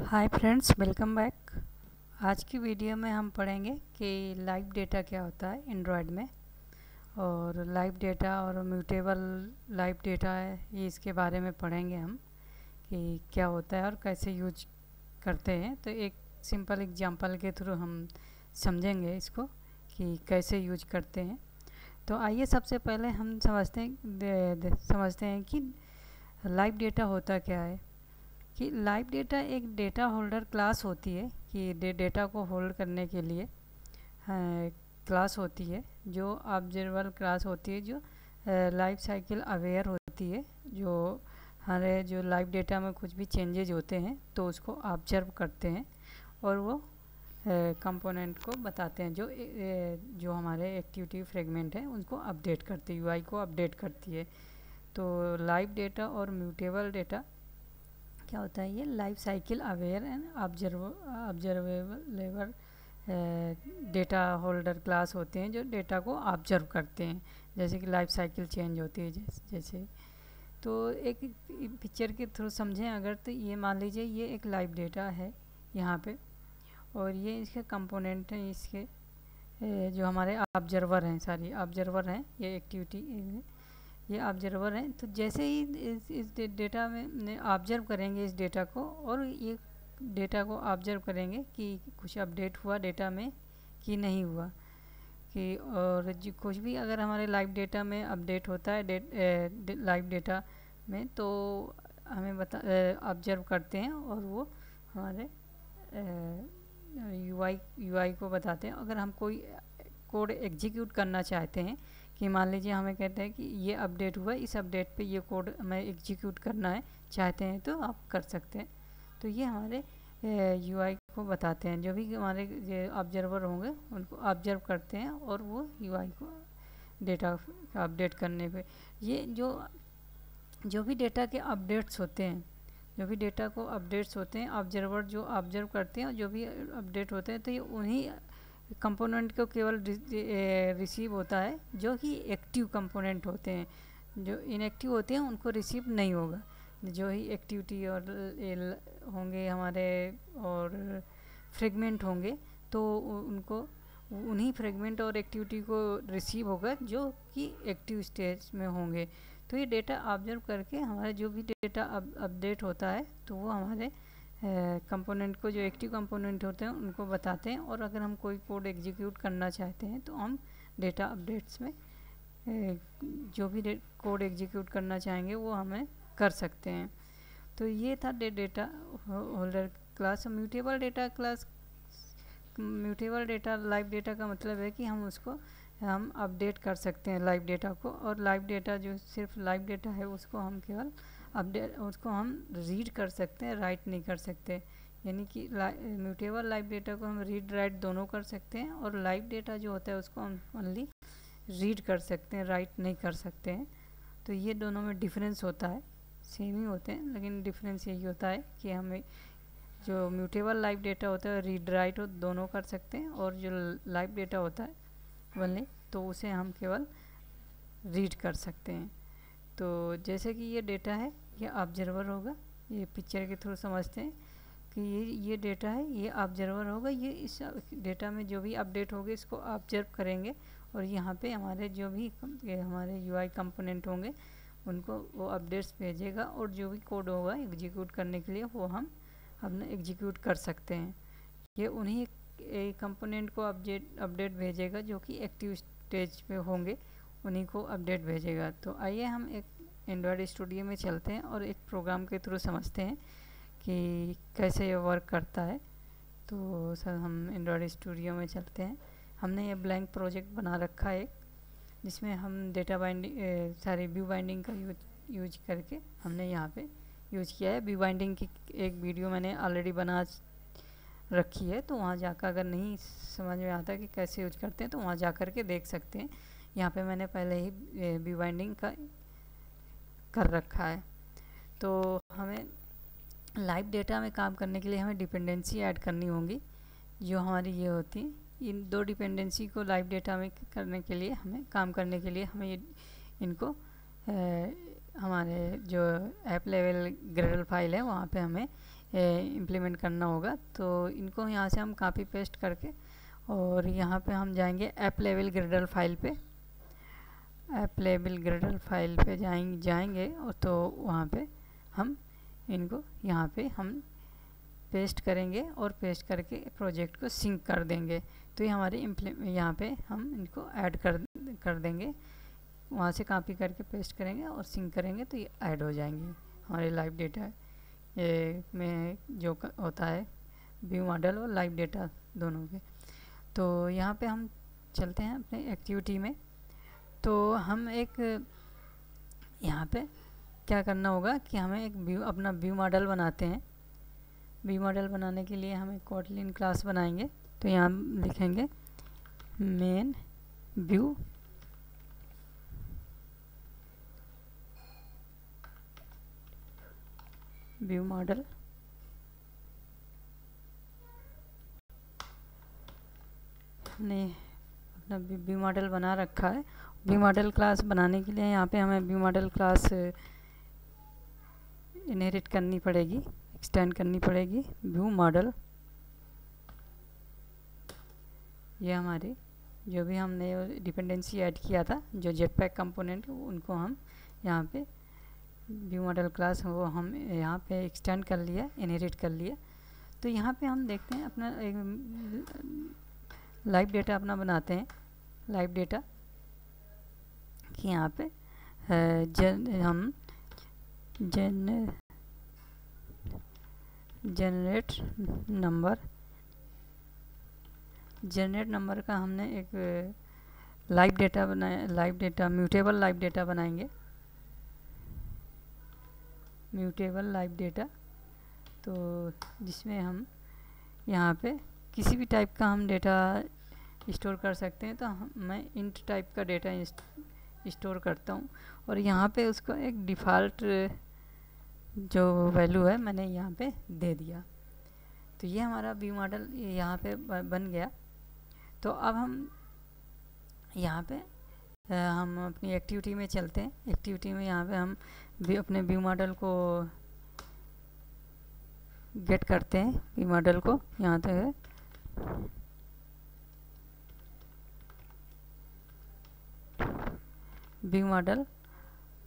Hi friends, welcome back. आज की video में हम पढ़ेंगे कि लाइव डेटा क्या होता है एंड्रॉयड में, और लाइव डेटा और म्यूटेबल लाइव डेटा है, ये इसके बारे में पढ़ेंगे हम कि क्या होता है और कैसे यूज करते हैं। तो एक सिंपल एग्जांपल के थ्रू हम समझेंगे इसको कि कैसे यूज करते हैं। तो आइए सबसे पहले हम समझते हैं कि लाइव डेटा होता क्या है। कि लाइव डेटा एक डेटा होल्डर क्लास होती है कि डेटा को होल्ड करने के लिए क्लास होती है, जो ऑब्जर्वेबल क्लास होती है, जो लाइफ साइकिल अवेयर होती है, जो हमारे जो लाइव डेटा में कुछ भी चेंजेज होते हैं तो उसको ऑब्जर्व करते हैं और वो कंपोनेंट को बताते हैं, जो हमारे एक्टिविटी फ्रेगमेंट है उनको अपडेट करती है, यूआई को अपडेट करती है। तो लाइव डेटा और म्यूटेबल डेटा क्या होता है, ये life cycle aware and observable data holder class होते हैं, जो डेटा को ऑब्जर्व करते हैं, जैसे कि लाइफ साइकिल चेंज होती है जैसे। तो एक पिक्चर के थ्रू समझें अगर, तो ये मान लीजिए ये एक लाइव डेटा है यहाँ पे, और ये इसके कंपोनेंट हैं, इसके जो हमारे ऑब्जर्वर हैं, सारी ऑब्जर्वर हैं, ये एक्टिविटी ये ऑब्जर्वर हैं। तो जैसे ही इस डेटा में ऑब्जर्व करेंगे इस डेटा को, और ये डेटा को ऑब्जर्व करेंगे कि कुछ अपडेट हुआ डेटा में कि नहीं हुआ, कि और जो कुछ भी अगर हमारे लाइव डेटा में अपडेट होता है लाइव डेटा में, तो हमें ऑब्जर्व करते हैं और वो हमारे यूआई को बताते हैं। अगर हम कोई कोड एग्जीक्यूट करना चाहते हैं, कि मान लीजिए हमें कहते हैं कि ये अपडेट हुआ, इस अपडेट पे ये कोड हमें एग्जीक्यूट करना है चाहते हैं, तो आप कर सकते हैं। तो ये हमारे यूआई को बताते हैं, जो भी हमारे ऑब्जर्वर होंगे उनको ऑब्जर्व करते हैं और वो यूआई को डेटा अपडेट करने पे, ये जो भी डेटा के अपडेट्स होते हैं, जो भी डेटा को अपडेट्स होते हैं, ऑब्जर्वर जो ऑब्जर्व करते हैं और जो भी अपडेट होते हैं, तो ये उन्हीं कंपोनेंट को केवल रिसीव होता है जो कि एक्टिव कंपोनेंट होते हैं। जो इनएक्टिव होते हैं उनको रिसीव नहीं होगा। जो ही एक्टिविटी और होंगे हमारे और फ्रेगमेंट होंगे, तो उनको उन्हीं फ्रेगमेंट और एक्टिविटी को रिसीव होगा जो कि एक्टिव स्टेज में होंगे। तो ये डेटा ऑब्जर्व करके हमारा जो भी डेटा अपडेट होता है, तो वो हमारे कंपोनेंट को, जो एक्टिव कंपोनेंट होते हैं उनको बताते हैं। और अगर हम कोई कोड एग्जीक्यूट करना चाहते हैं, तो हम डेटा अपडेट्स में जो भी कोड एग्जीक्यूट करना चाहेंगे वो हमें कर सकते हैं। तो ये था data holder class. Mutable data class, mutable data live data का मतलब है कि हम अपडेट कर सकते हैं लाइव डेटा को, और लाइव डेटा जो सिर्फ लाइव डेटा है उसको हम केवल अपडेट, उसको हम रीड कर सकते हैं, राइट नहीं कर सकते। यानी कि म्यूटेबल लाइव डेटा को हम रीड राइट दोनों कर सकते हैं, और लाइव डेटा जो होता है उसको हम ओनली रीड कर सकते हैं, राइट नहीं कर सकते हैं। तो ये दोनों में डिफरेंस होता है, सेम ही होते हैं लेकिन डिफरेंस यही होता है कि हमें जो म्यूटेबल लाइव डेटा होता है रीड राइट दोनों कर सकते हैं, और जो लाइव डेटा होता है ओनली, तो उसे हम केवल रीड कर सकते हैं। तो जैसे कि ये डेटा है, ये ऑब्जर्वर होगा, ये पिक्चर के थ्रू समझते हैं कि ये डेटा है, ये ऑब्जर्वर होगा, ये इस डेटा में जो भी अपडेट होगा इसको ऑब्जर्व करेंगे, और यहाँ पे हमारे जो भी हमारे यूआई कंपोनेंट होंगे उनको वो अपडेट्स भेजेगा, और जो भी कोड होगा एग्जीक्यूट करने के लिए वो हम अपने एग्जीक्यूट कर सकते हैं। ये उन्हीं कंपोनेंट को अपडेट भेजेगा जो कि एक्टिव स्टेज पे होंगे, उन्हीं को अपडेट भेजेगा। तो आइए हम एक एंड्रॉयड स्टूडियो में चलते हैं और एक प्रोग्राम के थ्रू समझते हैं कि कैसे ये वर्क करता है। तो सर हम एंड्रॉयड स्टूडियो में चलते हैं। हमने ये ब्लैंक प्रोजेक्ट बना रखा है, जिसमें हम डेटा बाइंडिंग सारी व्यू बाइंडिंग का यूज करके हमने यहाँ पे यूज किया है। व्यू बाइंडिंग की एक वीडियो मैंने ऑलरेडी बना रखी है, तो वहाँ जाकर अगर नहीं समझ में आता कि कैसे यूज करते हैं तो वहाँ जा कर के देख सकते हैं। यहाँ पे मैंने पहले ही व्यू बाइंडिंग का कर रखा है। तो हमें लाइव डेटा में काम करने के लिए हमें डिपेंडेंसी ऐड करनी होगी, जो हमारी ये होती है। इन दो डिपेंडेंसी को लाइव डेटा में करने के लिए, हमें काम करने के लिए हमें इनको हमारे जो ऐप लेवल ग्रेडल फाइल है वहाँ पे हमें इम्प्लीमेंट करना होगा। तो इनको यहाँ से हम कॉपी पेस्ट करके और यहाँ पे हम जाएंगे ऐप लेवल ग्रेडल फाइल पे, ऐप लेवल ग्रेडल फाइल पे जाएंगे और तो वहाँ पे हम इनको यहाँ पे हम पेस्ट करेंगे और पेस्ट करके प्रोजेक्ट को सिंक कर देंगे। तो ये हमारे यहाँ पे हम इनको ऐड कर देंगे, वहाँ से कॉपी करके पेस्ट करेंगे और सिंक करेंगे तो ये ऐड हो जाएंगे हमारे लाइव डेटा में जो होता है व्यू मॉडल और लाइव डेटा दोनों के। तो यहाँ पे हम चलते हैं अपने एक्टिविटी में। तो हम एक यहाँ पे क्या करना होगा कि हमें एक अपना व्यू मॉडल बनाते हैं। व्यू मॉडल बनाने के लिए हम एक कोटलिन क्लास बनाएंगे। तो यहाँ लिखेंगे मेन व्यू मॉडल, हमने अपना व्यू मॉडल बना रखा है। व्यू मॉडल क्लास बनाने के लिए यहाँ पे हमें व्यू मॉडल क्लास इनहेरिट करनी पड़ेगी, एक्सटेंड करनी पड़ेगी। व्यू मॉडल, ये हमारे जो भी हमने डिपेंडेंसी ऐड किया था जो जेटपैक कंपोनेंट, उनको हम यहाँ पे व्यू मॉडल क्लास वो हम यहाँ पे एक्सटेंड कर लिया, इनहेरिट कर लिया। तो यहाँ पे हम देखते हैं अपना लाइव डेटा अपना बनाते हैं। लाइव डेटा कि यहाँ पे हम जनरेट नंबर का हमने एक लाइव डेटा बनाया, live data mutable live data बनाएंगे, म्यूटेबल लाइव डेटा। तो जिसमें हम यहाँ पे किसी भी टाइप का हम डेटा स्टोर कर सकते हैं। तो मैं इंट टाइप का डेटा स्टोर करता हूँ और यहाँ पे उसको एक डिफ़ॉल्ट जो वैल्यू है मैंने यहाँ पे दे दिया। तो ये हमारा व्यू मॉडल यहाँ पे बन गया। तो अब हम यहाँ पे हम अपनी एक्टिविटी में चलते हैं। एक्टिविटी में यहाँ पे हम अपने व्यू मॉडल को गेट करते हैं। व्यू मॉडल को यहाँ तक है, व्यू मॉडल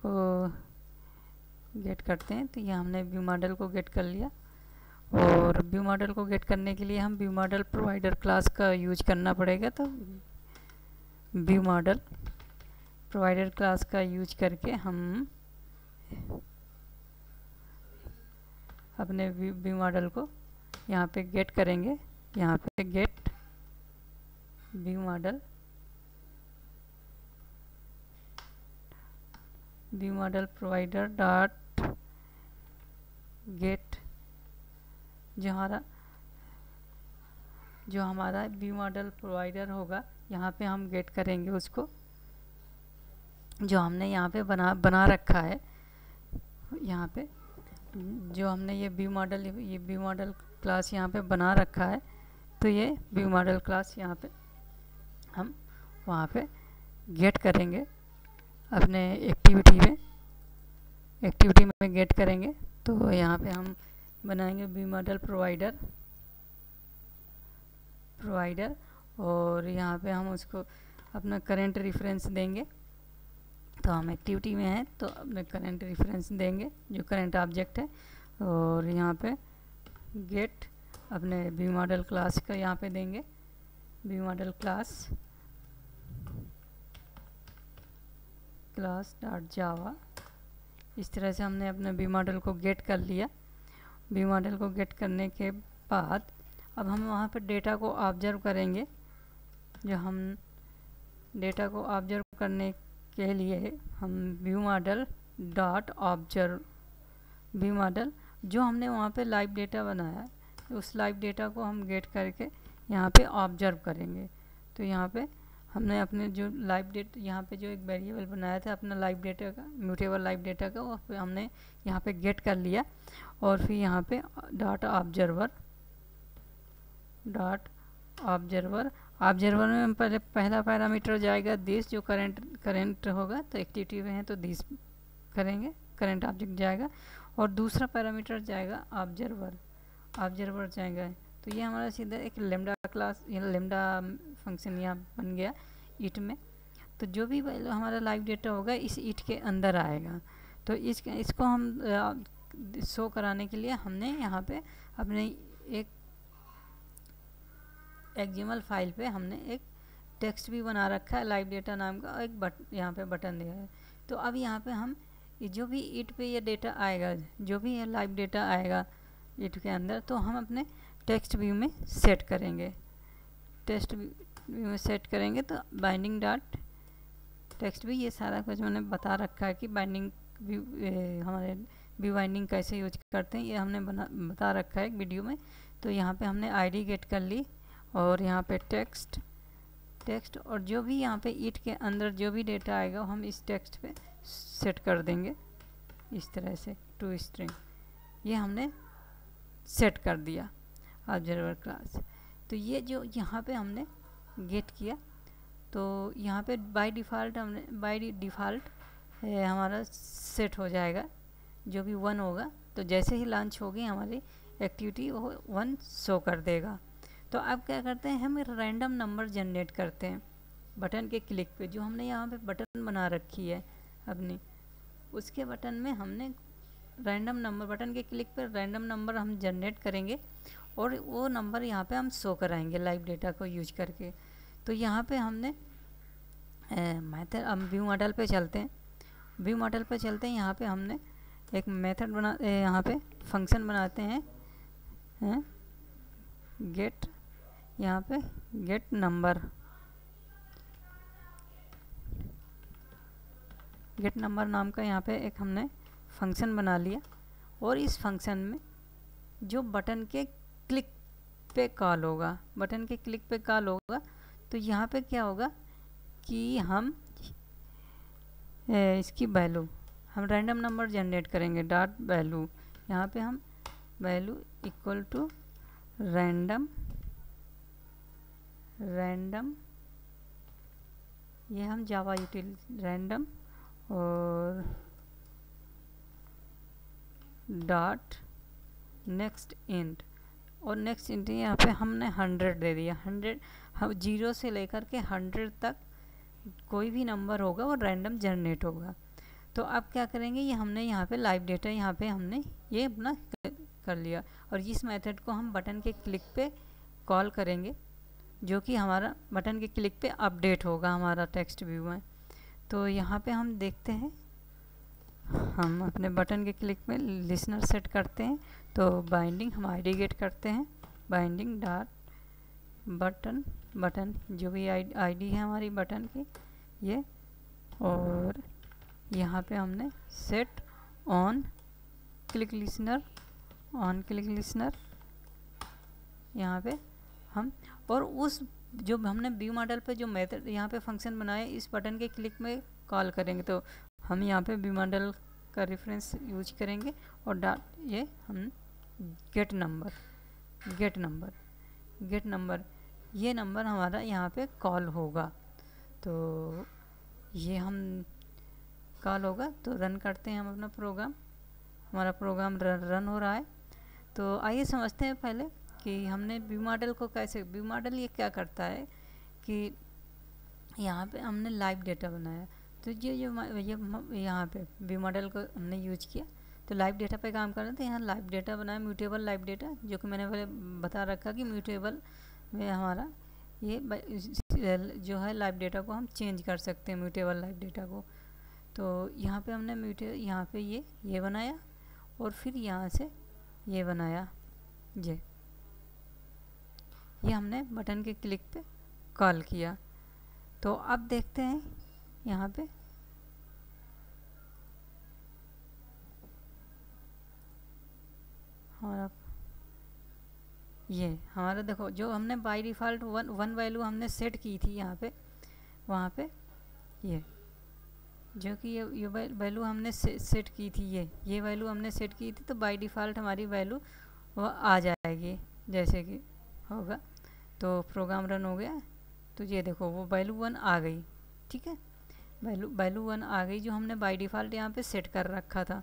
को गेट करते हैं। तो ये हमने व्यू मॉडल को गेट कर लिया और व्यू मॉडल को गेट करने के लिए हम व्यू मॉडल प्रोवाइडर क्लास का यूज करना पड़ेगा। तो व्यू मॉडल प्रोवाइडर क्लास का यूज करके हम अपने व्यू मॉडल को यहाँ पे गेट करेंगे। यहाँ पे gate view model, view model provider dot gate, जो हमारा व्यू मॉडल प्रोवाइडर होगा यहाँ पे हम गेट करेंगे उसको, जो हमने यहाँ पे बना रखा है। यहाँ पे जो हमने ये व्यू मॉडल क्लास यहाँ पे बना रखा है। तो ये व्यू मॉडल क्लास यहाँ पे हम वहाँ पे गेट करेंगे अपने एक्टिविटी में गेट करेंगे। तो यहाँ पे हम बनाएंगे व्यू मॉडल प्रोवाइडर और यहाँ पे हम उसको अपना करंट रेफरेंस देंगे। तो हम एक्टिविटी में हैं तो अपने करंट रेफरेंस देंगे जो करंट ऑब्जेक्ट है। और यहाँ पे गेट अपने व्यू मॉडल क्लास का यहाँ पे देंगे, व्यू मॉडल क्लास डॉट जावा। इस तरह से हमने अपने व्यू मॉडल को गेट कर लिया। व्यू मॉडल को गेट करने के बाद अब हम वहाँ पर डेटा को ऑब्जर्व करेंगे। जो हम डेटा को ऑब्जर्व करने के लिए हम view model dot observe, view model जो हमने वहाँ पे लाइव डेटा बनाया उस लाइव डेटा को हम गेट करके यहाँ पे ऑब्जर्व करेंगे। तो यहाँ पे हमने अपने जो लाइव डेटा यहाँ पे जो एक वेरिएबल बनाया था अपना लाइव डेटा का, म्यूटेबल लाइव डेटा का, वो हमने यहाँ पे गेट कर लिया। और फिर यहाँ पे डॉट ऑब्जर्वर में पहला पैरामीटर जाएगा दिस, जो करंट होगा। तो एक्टिविटी में है तो दिस करेंगे, करंट ऑब्जेक्ट जाएगा। और दूसरा पैरामीटर जाएगा ऑब्जर्वर, ऑब्जर्वर जाएगा तो ये हमारा सीधा एक लेमडा क्लास या लेमडा फंक्शन यहाँ बन गया ईट में। तो जो भी वैल्यू हमारा लाइव डेटा होगा इस ईट के अंदर आएगा। तो इसको हम शो कराने के लिए हमने यहाँ पे अपने एक एक्सएमएल फाइल पे हमने एक टेक्स्ट भी बना रखा है लाइव डेटा नाम का, एक यहाँ पे बटन दिया है। तो अब यहाँ पे हम जो भी ईट पे ये डेटा आएगा, जो भी ये लाइव डेटा आएगा ईट के अंदर, तो हम अपने टेक्स्ट व्यू में सेट करेंगे। टेक्स्ट व्यू में सेट करेंगे तो बाइंडिंग डॉट टेक्स्ट भी, ये सारा कुछ मैंने बता रखा है कि बाइंडिंग व्यू हमारे व्यू बाइंडिंग कैसे यूज करते हैं, ये हमने बता रखा है एक वीडियो में। तो यहाँ पे हमने आईडी गेट कर ली और यहाँ पे टेक्स्ट और जो भी यहाँ पे ईट के अंदर जो भी डेटा आएगा हम इस टेक्स्ट पे सेट कर देंगे इस तरह से टू स्ट्रिंग। ये हमने सेट कर दिया ऑब्जर्वर क्लास। तो ये जो यहाँ पे हमने गेट किया तो यहाँ पे बाय डिफ़ॉल्ट हमारा सेट हो जाएगा जो भी 1 होगा। तो जैसे ही लॉन्च होगी हमारी एक्टिविटी वो 1 शो कर देगा। तो अब क्या करते हैं, हम रैंडम नंबर जनरेट करते हैं बटन के क्लिक पे। जो हमने यहाँ पे बटन बना रखी है अपनी, उसके बटन में हमने रैंडम नंबर, बटन के क्लिक पे रैंडम नंबर हम जनरेट करेंगे और वो नंबर यहाँ पे हम शो कराएंगे लाइव डेटा को यूज करके। तो यहाँ पे हमने मेथड, अब व्यू मॉडल पे चलते हैं। व्यू मॉडल पे चलते हैं, यहाँ पे हमने एक मेथड बना, यहाँ पे फंक्शन बनाते हैं गेट, यहाँ पे गेट नंबर नाम का यहाँ पे एक हमने फंक्शन बना लिया। और इस फंक्शन में जो बटन के क्लिक पे कॉल होगा, बटन के क्लिक पे कॉल होगा, तो यहाँ पे क्या होगा कि हम इसकी वैल्यू, हम रैंडम नंबर जनरेट करेंगे डॉट वैल्यू। यहाँ पे हम वैल्यू इक्वल टू रैंडम, ये हम जावा यूटिल रैंडम और डॉट नेक्स्ट इंट, और नेक्स्ट इंट यहाँ पे हमने 100 दे दिया। 100, हम 0 से लेकर के 100 तक कोई भी नंबर होगा वो रैंडम जनरेट होगा। तो अब क्या करेंगे, ये हमने यहाँ पे लाइव डेटा यहाँ पे हमने ये अपना कर लिया और इस मेथड को हम बटन के क्लिक पे कॉल करेंगे जो कि हमारा बटन के क्लिक पे अपडेट होगा हमारा टेक्स्ट व्यू में। तो यहाँ पे हम देखते हैं, हम अपने बटन के क्लिक में लिसनर सेट करते हैं। तो बाइंडिंग हम आईडी गेट करते हैं, बाइंडिंग डॉट बटन जो भी आईडी है हमारी बटन की ये, और यहाँ पे हमने सेट ऑन क्लिक लिसनर यहाँ पे हम, और उस जो हमने व्यू मॉडल पे जो मेथड यहाँ पे फंक्शन बनाया इस बटन के क्लिक में कॉल करेंगे। तो हम यहाँ पे व्यू मॉडल का रेफरेंस यूज करेंगे और डॉट ये हम गेट नंबर ये नंबर हमारा यहाँ पे कॉल होगा। तो ये हम कॉल होगा तो रन करते हैं हम अपना प्रोग्राम, हमारा प्रोग्राम रन हो रहा है। तो आइए समझते हैं पहले कि हमने व्यू मॉडल को कैसे, व्यू मॉडल ये क्या करता है कि यहाँ पे हमने लाइव डेटा बनाया। तो ये यहाँ पे व्यू मॉडल को हमने यूज किया तो लाइव डेटा पे काम कर रहे थे। यहाँ लाइव डेटा बनाया, म्यूटेबल लाइव डेटा, जो कि मैंने पहले बता रखा कि म्यूटेबल में हमारा ये जो है लाइव डेटा को हम चेंज कर सकते हैं म्यूटेबल लाइव डेटा को। तो यहाँ पे हमने यहाँ पे ये बनाया और फिर यहाँ से ये बनाया, ये हमने बटन के क्लिक पे कॉल किया। तो अब देखते हैं यहाँ पे हमारा देखो जो हमने बाय डिफ़ॉल्ट वन वैल्यू हमने सेट की थी यहाँ पे, वहाँ पे ये जो कि ये वैल्यू हमने सेट की थी, ये वैल्यू हमने सेट की थी। तो बाय डिफ़ॉल्ट हमारी वैल्यू वो आ जाएगी जैसे कि होगा। तो प्रोग्राम रन हो गया तो ये देखो वो वैल्यू 1 आ गई, ठीक है, वैल्यू 1 आ गई जो हमने बाय डिफ़ॉल्ट यहाँ पे सेट कर रखा था।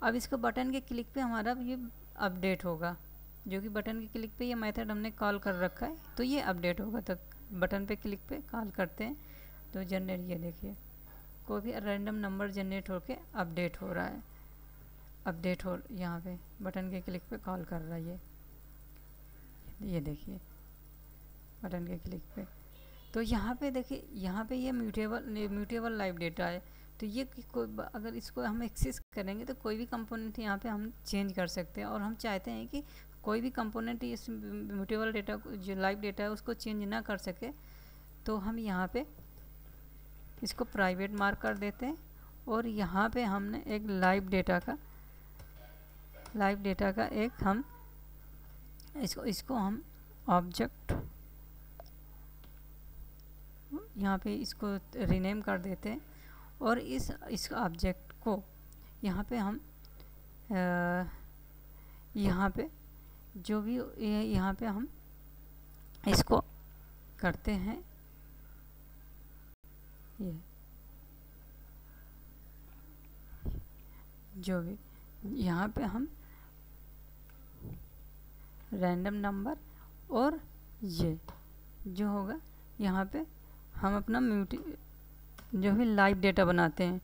अब इसको बटन के क्लिक पे हमारा ये अपडेट होगा, जो कि बटन के क्लिक पे ये मेथड हमने कॉल कर रखा है, तो ये अपडेट होगा। तो बटन पे क्लिक पे कॉल करते हैं तो जनरेट, ये देखिए कोई भी रैंडम नंबर जनरेट होके अपडेट हो रहा है, अपडेट हो यहाँ पे बटन के क्लिक पे कॉल कर रहा है ये देखिए बटन के क्लिक पे। तो यहाँ पे देखिए, यहाँ पे ये म्यूटेबल लाइव डेटा है। तो ये अगर इसको हम एक्सेस करेंगे तो कोई भी कंपोनेंट यहाँ पे हम चेंज कर सकते हैं, और हम चाहते हैं कि कोई भी कंपोनेंट इस म्यूटेबल डेटा को, जो लाइव डेटा है, उसको चेंज ना कर सके। तो हम यहाँ पे इसको प्राइवेट मार्क कर देते हैं, और यहाँ पे हमने एक लाइव डेटा का एक हम इसको हम ऑब्जेक्ट यहाँ पे इसको रीनेम कर देते हैं, और इस ऑब्जेक्ट को यहाँ पे हम यहाँ पे जो भी यहाँ पे हम इसको करते हैं, ये जो भी यहाँ पे हम रैंडम नंबर, और ये जो होगा यहाँ पे हम अपना जो भी लाइव डेटा बनाते हैं,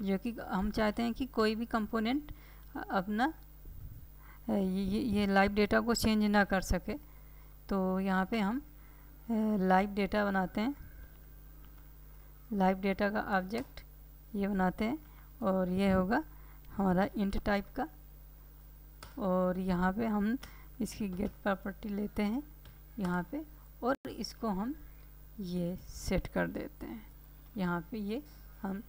जो कि हम चाहते हैं कि कोई भी कंपोनेंट अपना ये लाइव डेटा को चेंज ना कर सके। तो यहाँ पे हम लाइव डेटा बनाते हैं, लाइव डेटा का ऑब्जेक्ट ये बनाते हैं, और ये होगा हमारा इंट टाइप का। और यहाँ पे हम इसकी गेट प्रॉपर्टी लेते हैं यहाँ पे, और इसको हम ये सेट कर देते हैं, यहाँ पे ये हम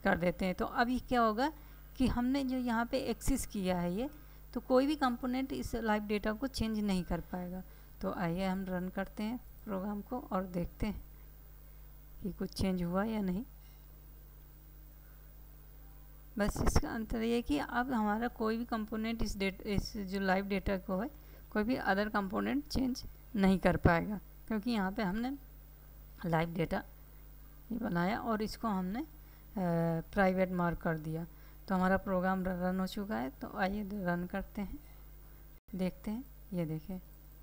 कर देते हैं। तो अभी क्या होगा कि हमने जो यहाँ पे एक्सेस किया है ये, तो कोई भी कंपोनेंट इस लाइव डेटा को चेंज नहीं कर पाएगा। तो आइए हम रन करते हैं प्रोग्राम को और देखते हैं कि कुछ चेंज हुआ या नहीं। बस इसका अंतर ये कि अब हमारा कोई भी कंपोनेंट इस जो लाइव डेटा को है, कोई भी अदर कंपोनेंट चेंज नहीं कर पाएगा, क्योंकि यहाँ पे हमने लाइव डेटा ये बनाया और इसको हमने प्राइवेट मार्क कर दिया। तो हमारा प्रोग्राम रन हो चुका है। तो आइए रन करते हैं, देखते हैं। ये देखें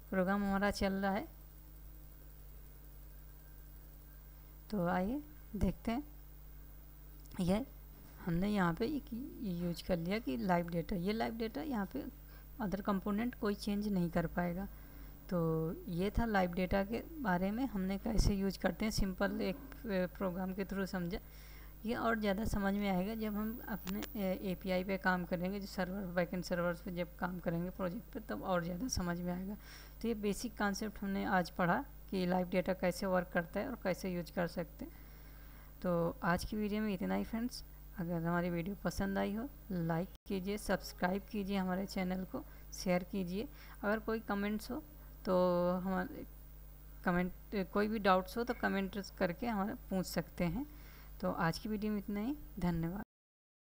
प्रोग्राम हमारा चल रहा है। तो आइए देखते हैं। ये हमने यहाँ पे यूज कर लिया कि लाइव डेटा, ये लाइव डेटा यहाँ पे अदर कंपोनेंट कोई चेंज नहीं कर पाएगा। तो ये था लाइव डेटा के बारे में, हमने कैसे यूज करते हैं। सिंपल एक प्रोग्राम के थ्रू समझा। ये और ज़्यादा समझ में आएगा जब हम अपने एपीआई पे काम करेंगे, जो सर्वर बैकएंड सर्वर्स पे जब काम करेंगे प्रोजेक्ट पे, तब और ज़्यादा समझ में आएगा। तो ये बेसिक कॉन्सेप्ट हमने आज पढ़ा कि लाइव डेटा कैसे वर्क करता है और कैसे यूज कर सकते हैं। तो आज की वीडियो में इतना ही फ्रेंड्स। अगर हमारी वीडियो पसंद आई हो, लाइक कीजिए, सब्सक्राइब कीजिए हमारे चैनल को, शेयर कीजिए। अगर कोई कमेंट्स हो तो हमारे कोई भी डाउट्स हो तो कमेंट करके हमारे पूछ सकते हैं। तो आज की वीडियो में इतना ही। धन्यवाद।